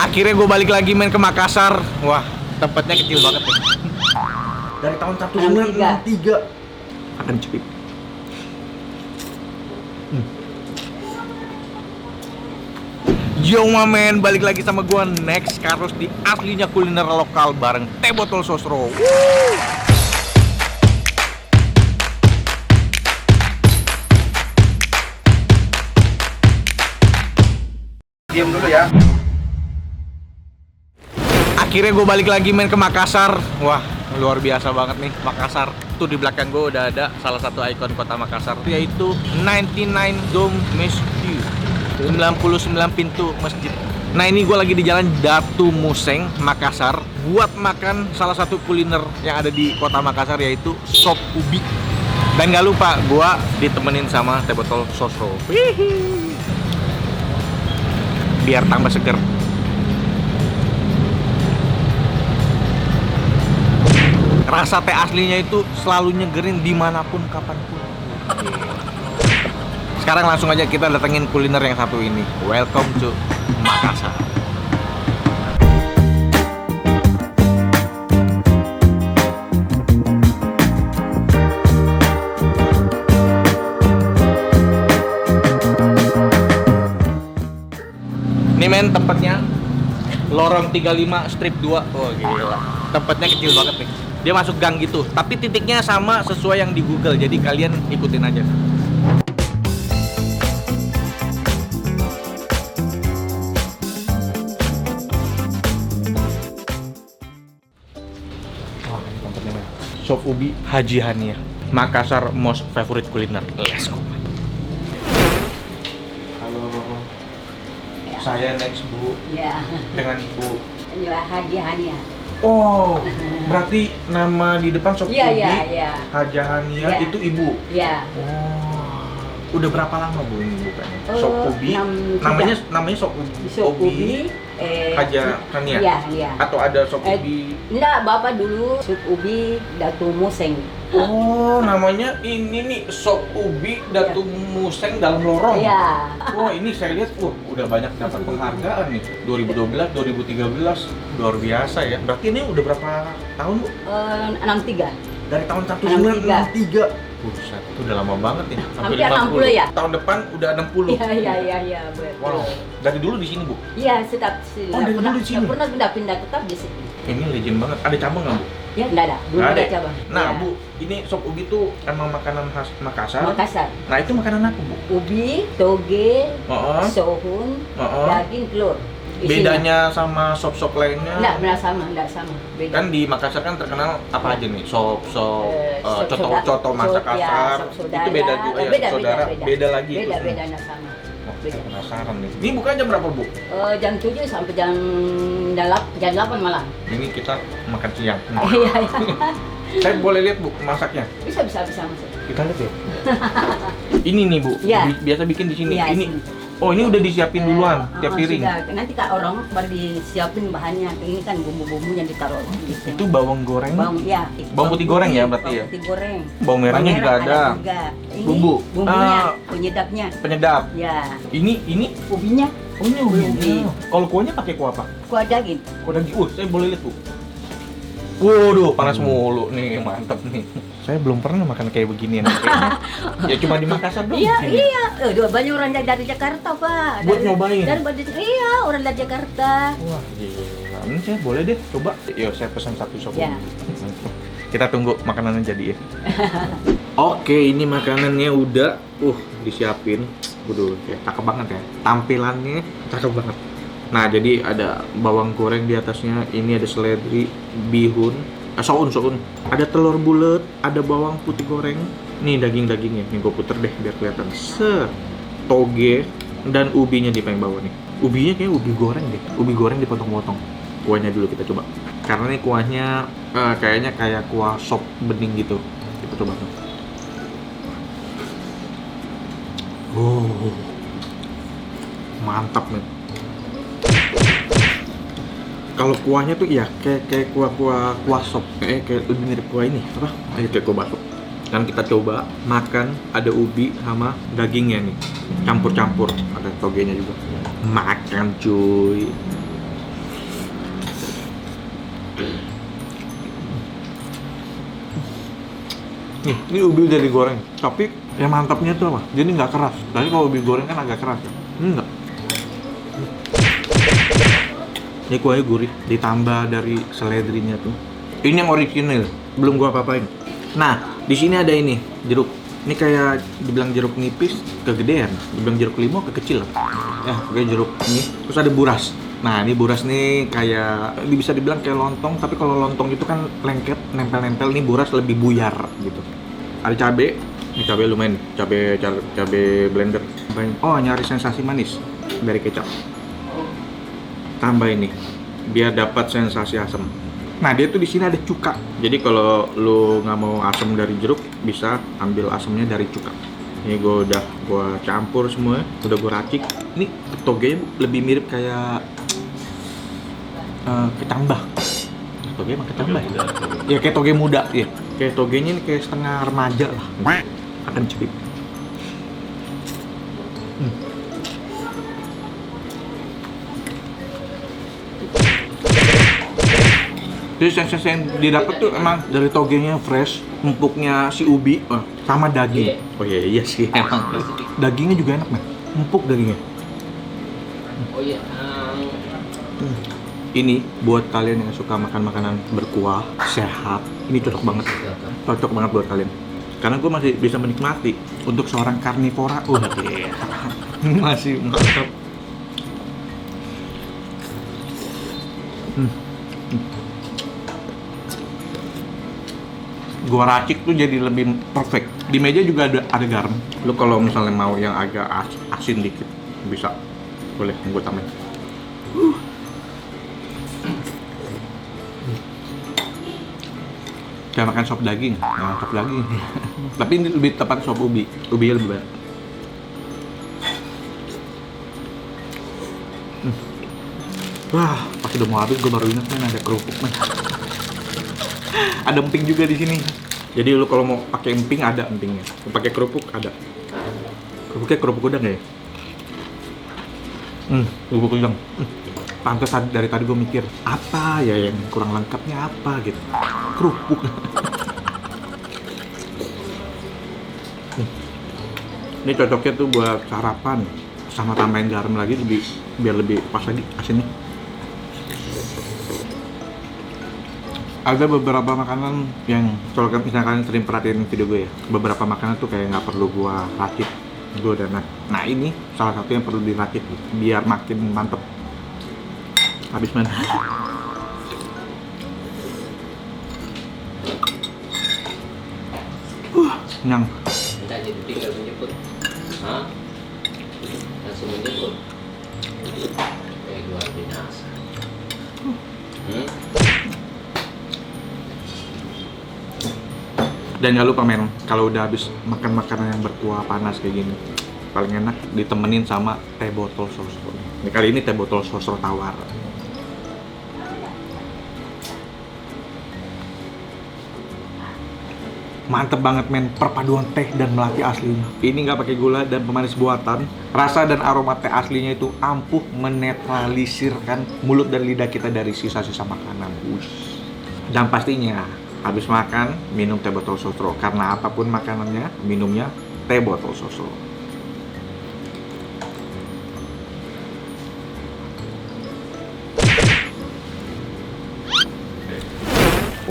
Akhirnya gue balik lagi main ke Makassar. Wah, tempatnya kecil banget nih. Dari tahun 1963 akan cepit. Yo mamen, balik lagi sama gua Next Carlos di aslinya kuliner lokal bareng Teh Botol Sosro. Diam dulu ya. Akhirnya gue balik lagi main ke Makassar. Wah, luar biasa banget nih Makassar. Tuh di belakang gue udah ada salah satu ikon kota Makassar, yaitu 99 Dome Masjid, 99 pintu masjid. Nah ini gue lagi di jalan Datu Museng, Makassar, buat makan salah satu kuliner yang ada di kota Makassar, yaitu sop ubi. Dan gak lupa, gue ditemenin sama Teh Botol Sosro. Biar tambah seger. Rasa teh aslinya itu selalu nyegerin dimanapun, kapanpun. Sekarang langsung aja kita datengin kuliner yang satu ini. Welcome to Makassar. Ini men tempatnya lorong 35 strip 2. Oh gila. Tempatnya kecil banget nih. Dia masuk gang gitu, tapi titiknya sama sesuai yang di Google. Jadi kalian ikutin aja. Wah, ini tempatnya men. Sop ubi Haji Hania, Makassar most favorite kuliner. Let's go. Halo, saya Next Bu. Ya, Dengan Bu. Haji Hania. Oh, berarti nama di depan sop Iya, ubi iya, iya. Haji Hania Ya. itu ibu. Ya. Oh, udah berapa lama Bu ini bukanya? Oh, Sop ubi. 6 Namanya sop ubi. Haji Hania. Iya, iya. Atau ada sop ubi? Enggak, Bapak dulu sop ubi Datu Museng. Oh, namanya ini nih sop ubi Datu Museng dalam lorong. Iya. Wah, ini saya lihat udah banyak dapat penghargaan nih. 2012, 2013. Luar biasa ya. Berarti ini udah berapa tahun, Bu? 63. Dari tahun 1963. Buset, itu udah lama banget nih. Hampir 60 ya? Tahun depan udah 60. Iya, betul. Wow. Dari dulu di sini, Bu? Iya, tetap sih. Oh, dari dulu di sini? Nggak pernah pindah-pindah, tetap di sini. Ini legend banget. Ada cabang nggak, Bu? Ya, enggak ada. Belum Nggak ada ya? cabang. Nah, Ya. Bu, ini sop ubi tuh emang makanan khas Makassar. Makassar. Nah, itu makanan apa, Bu? Ubi, toge, Oh, sohun, oh. daging, telur. Isinya. Bedanya sama sop-sop lainnya? Enggak sama. Beda. Kan di Makassar kan terkenal apa aja nih? Sop, coto masak ya, kasar. sop Itu beda juga ya, saudara. Beda lagi. Beda enggak sama. Wah, saya penasaran nih. Ini bukan jam berapa, Bu? Jam 7 sampai jam 8 malam. Ini kita makan siang. Iya. Saya boleh lihat, Bu, masaknya? Bisa masuk. Kita lihat ya. Ini nih, Bu. Iya. Biasa bikin di sini. Iya, Ini. sini. Oh, ini udah disiapin duluan tiap piring. Sudah. Nanti Kak orang baru disiapin bahannya. Ini kan bumbu-bumbunya ditaruh di sini. Itu bawang goreng. Bawang Putih goreng ya berarti ya? Bawang putih goreng. Bawang merahnya juga ada. Juga. Ini Bumbu. bumbunya, penyedapnya. Penyedap. Ya. Ini Ubinya, oh ini ubi. Ubi. Kalau kuahnya pakai kuah apa? kuah daging. Kuah daging. Saya boleh lihat, Bu. Waduh, panas mulu nih, mantep nih. Saya belum pernah makan kayak beginian. Ya cuma di Makassar doang. Iya, sini. iya. Banyak orang dari Jakarta, Pak. Buat nyobain? Iya, orang dari Jakarta. Wah, gila. Ini saya boleh deh coba. Yuk, saya pesan satu sop. Ya. Kita tunggu makanannya jadi ya. Oke, ini makanannya udah disiapin. Waduh, kayak cakep banget ya. Tampilannya cakep banget. Nah, jadi ada bawang goreng di atasnya. Ini ada seledri, bihun, soun. Ada telur bulat, ada bawang putih goreng. Nih daging-dagingnya. Nih gue puter deh biar kelihatan. Toge dan ubinya di paling bawah nih. Ubinya kayak ubi goreng deh. Ubi goreng dipotong-potong. Kuahnya dulu kita coba. Karena nih kuahnya kayaknya kayak kuah sop bening gitu. Kita coba. Mantap nih. Kalau kuahnya tuh ya kayak kuah sop, kayak lebih mirip kuah ini apa? Ayo kayak kuah bakso. Dan kita coba makan, ada ubi sama dagingnya nih, campur-campur, ada togenya juga. Makan cuy. Nih, ini ubi udah digoreng. Tapi yang mantapnya tuh apa? Jadi nggak keras. Tadi kalau ubi goreng kan agak keras ya. Ini enggak. Ini kuahnya gurih, ditambah dari seledrinya tuh. Ini yang original, belum gua apa-apain. Nah, di sini ada ini, jeruk. Ini kayak dibilang jeruk nipis, kegedean. Dibilang jeruk limau, kekecilan. Ya, kayak jeruk ini. Terus ada buras. Nah, ini buras nih kayak bisa dibilang kayak lontong, tapi kalau lontong itu kan lengket, nempel-nempel. Nih buras lebih buyar gitu. Ada cabe. Ini cabe lumayan, cabe blender. Oh, nyari sensasi manis dari kecap. Tambah ini, biar dapat sensasi asam. Nah, dia tuh di sini ada cuka. Jadi kalau lu nggak mau asam dari jeruk, bisa ambil asamnya dari cuka. Ini gue campur semua, udah gue racik. Ini toge lebih mirip kayak kecambah. Toge emang kecambah ya? Ya kayak toge muda ya. Kayak togenya ini kayak setengah remaja lah. Akan cepit. Jadi sensasi yang didapat tuh emang dari togenya fresh, empuknya si ubi, sama daging. Oh iya sih emang. Dagingnya juga enak, man. Empuk dagingnya. Oh iya. Ini buat kalian yang suka makan makanan berkuah, sehat, ini cocok banget. Cocok banget buat kalian. Karena gue masih bisa menikmati untuk seorang karnivora. Masih mantap. Gua racik tuh jadi lebih perfect. Di meja juga ada garam. Lu kalau misalnya mau yang agak asin dikit bisa, boleh gua tambahin. Kayak makan sop daging, sop daging. Tapi ini lebih tepat sop ubi. Ubinya lebih banyak. Wah, pas udah mau habis gue baru ingat kan ada kerupuk man. Ada emping juga di sini. Jadi lu kalau mau pakai emping ada empingnya. Mau pakai kerupuk ada. Kerupuknya kerupuk udang ya? Kerupuk udang. Pantes dari tadi gue mikir apa ya yang kurang lengkapnya apa gitu. Kerupuk. Ini cocoknya tuh buat sarapan sama tambahin garam lagi biar lebih pas lagi asinnya. Ada beberapa makanan yang kalau misalnya kalian sering perhatiin video gue ya, beberapa makanan tuh kayak nggak perlu gua racik, gue udah nah ini salah satu yang perlu diracik biar makin mantep. Habis man. Kenyang. Tidak jadi tinggal menjemput. Hah? Langsung menjemput. Luar biasa. Dan jangan lupa men, kalau udah habis makan makanan yang berkuah panas kayak gini, paling enak ditemenin sama teh botol sosro. Ini kali ini teh botol sosro tawar. Mantep banget men, perpaduan teh dan melati aslinya. Ini nggak pakai gula dan pemanis buatan. Rasa dan aroma teh aslinya itu ampuh menetralisirkan mulut dan lidah kita dari sisa-sisa makanan. Dan pastinya habis makan minum teh botol sosro, karena apapun makanannya minumnya teh botol sosro.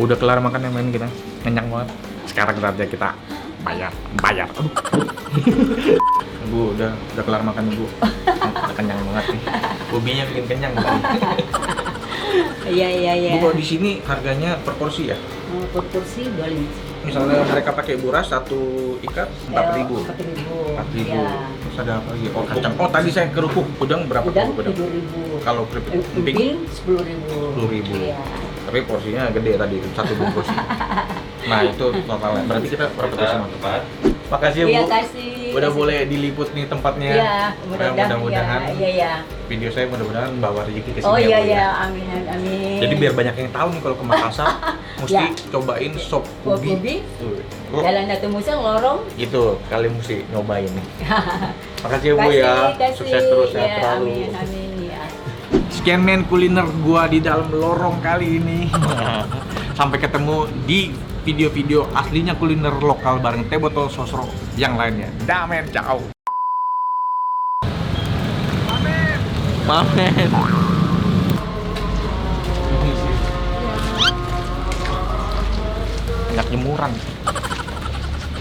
Udah kelar makan yang main kita, kenyang banget. Sekarang kita bayar. Aduh. Bu, udah kelar makan Bu. Udah kenyang banget nih. Ubinya bikin kenyang. Iya. Bu, kalau di sini harganya per porsi ya? Per porsi 25. Misalnya mereka pakai buras satu ikat 4.000. 4.000. Ya. Terus ada apa lagi? Oh, kacang. Oh, tadi saya kerupuk udang berapa? Udang Kerupuk 7.000. Kalau kerupuk emping 10.000. 10.000. Iya. Tapi porsinya gede tadi, satu bungkus. Nah, itu totalnya. Berarti kita berapa porsi? Makasih ya, Bu. Iya, kasih. Udah boleh diliput nih tempatnya. Iya, mudah-mudahan. Iya. Video saya mudah-mudahan bawa rezeki ke sini. Oh ya, Bu, iya, amin. Jadi biar banyak yang tahu nih kalau ke Makassar mesti Ya. cobain sop Sop ubi. ubi. Tuh. Jalan Datu Musa lorong. Itu kalian mesti nyobain. Makasih ya Bu ya. Kasih. Sukses terus ya, Ya, terlalu. amin ya. Sekian men kuliner gua di dalam lorong kali ini. Sampai ketemu di video-video aslinya kuliner lokal bareng Teh Botol Sosro yang lainnya. Damen, ciao. Mamen. Banyak jemuran.